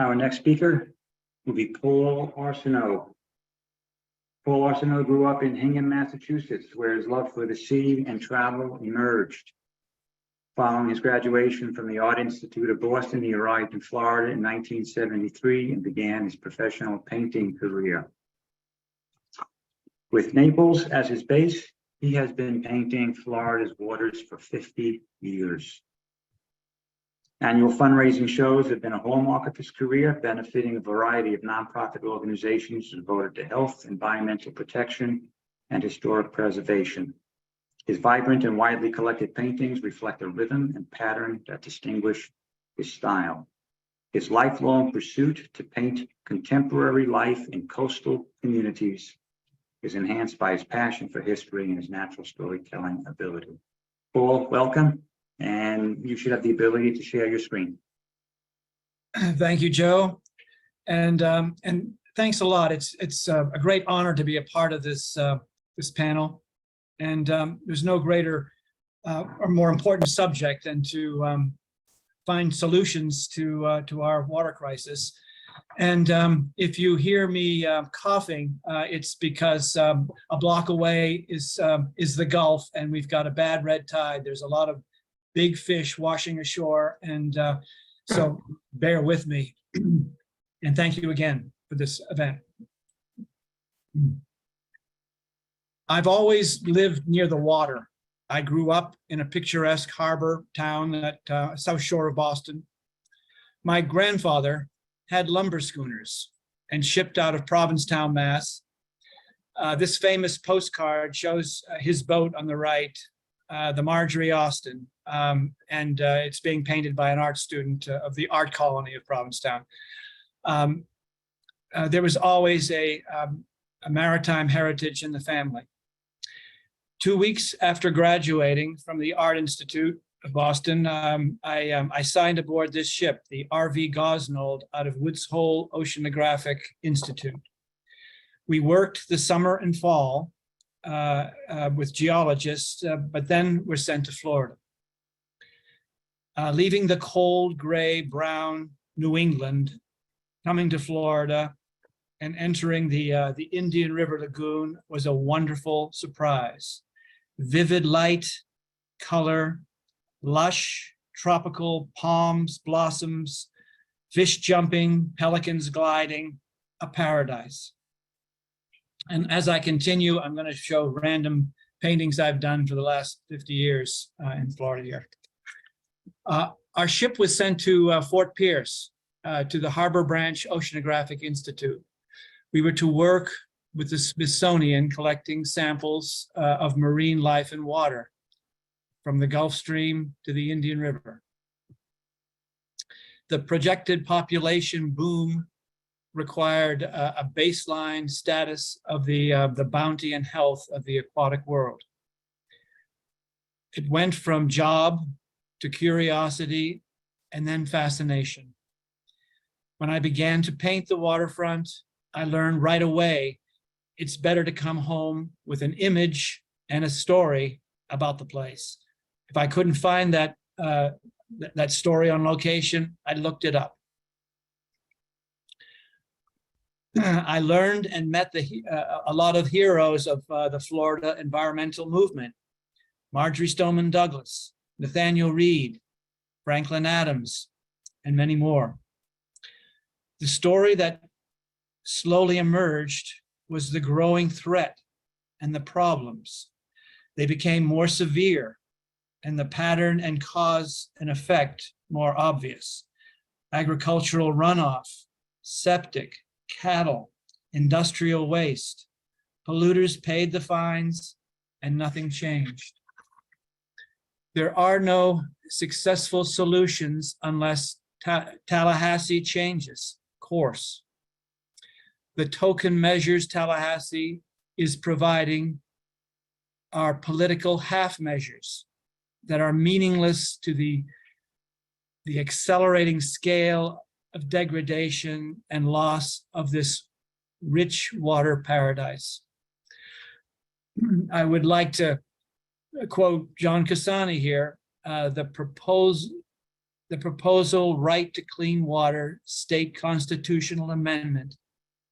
Our next speaker will be Paul Arsenault. Paul Arsenault grew up in Hingham, Massachusetts, where his love for the sea and travel emerged. Following his graduation from the Art Institute of Boston, he arrived in Florida in 1973 and began his professional painting career. With Naples as his base, he has been painting Florida's waters for 50 years. Annual fundraising shows have been a hallmark of his career, benefiting a variety of nonprofit organizations devoted to health, environmental protection, and historic preservation. His vibrant and widely collected paintings reflect a rhythm and pattern that distinguish his style. His lifelong pursuit to paint contemporary life in coastal communities is enhanced by his passion for history and his natural storytelling ability. Paul, welcome, and you should have the ability to share your screen. Thank you, Joe, and thanks a lot. It's a great honor to be a part of this panel, and there's no greater or more important subject than to find solutions to our water crisis. And if you hear me coughing, it's because a block away is the Gulf, and we've got a bad red tide. There's a lot of big fish washing ashore, and so bear with me. And thank you again for this event. I've always lived near the water. I grew up in a picturesque harbor town at South Shore of Boston. My grandfather had lumber schooners and shipped out of Provincetown, Mass. This famous postcard shows his boat on the right, the Marjorie Austin, and it's being painted by an art student of the art colony of Provincetown. There was always a maritime heritage in the family. 2 weeks after graduating from the Art Institute of Boston, I signed aboard this ship, the RV Gosnold, out of Woods Hole Oceanographic Institute. We worked the summer and fall with geologists, but then were sent to Florida. Leaving the cold, gray, brown New England, coming to Florida, and entering the Indian River Lagoon was a wonderful surprise. Vivid light, color, lush, tropical palms, blossoms, fish jumping, pelicans gliding, a paradise. And as I continue, I'm going to show random paintings I've done for the last 50 years in Florida here. Our ship was sent to Fort Pierce, to the Harbor Branch Oceanographic Institute. We were to work with the Smithsonian collecting samples of marine life and water, from the Gulf Stream to the Indian River. The projected population boom required a baseline status of the bounty and health of the aquatic world. It went from job to curiosity and then fascination. When I began to paint the waterfront, I learned right away it's better to come home with an image and a story about the place. If I couldn't find that story on location, I looked it up. I learned and met a lot of heroes of the Florida environmental movement: Marjorie Stoneman Douglas, Nathaniel Reed, Franklin Adams, and many more. The story that slowly emerged was the growing threat and the problems. They became more severe, and the pattern and cause and effect more obvious. Agricultural runoff, septic, cattle, industrial waste. Polluters paid the fines and nothing changed. There are no successful solutions unless Tallahassee changes course. The token measures Tallahassee is providing are political half measures that are meaningless to the accelerating scale of degradation and loss of this rich water paradise. I would like to quote John Cassani here. The the proposal Right to Clean Water state constitutional amendment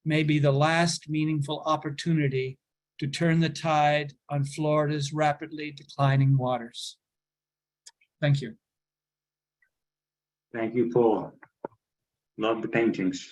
may be the last meaningful opportunity to turn the tide on Florida's rapidly declining waters. Thank you. Thank you, Paul. Love the paintings.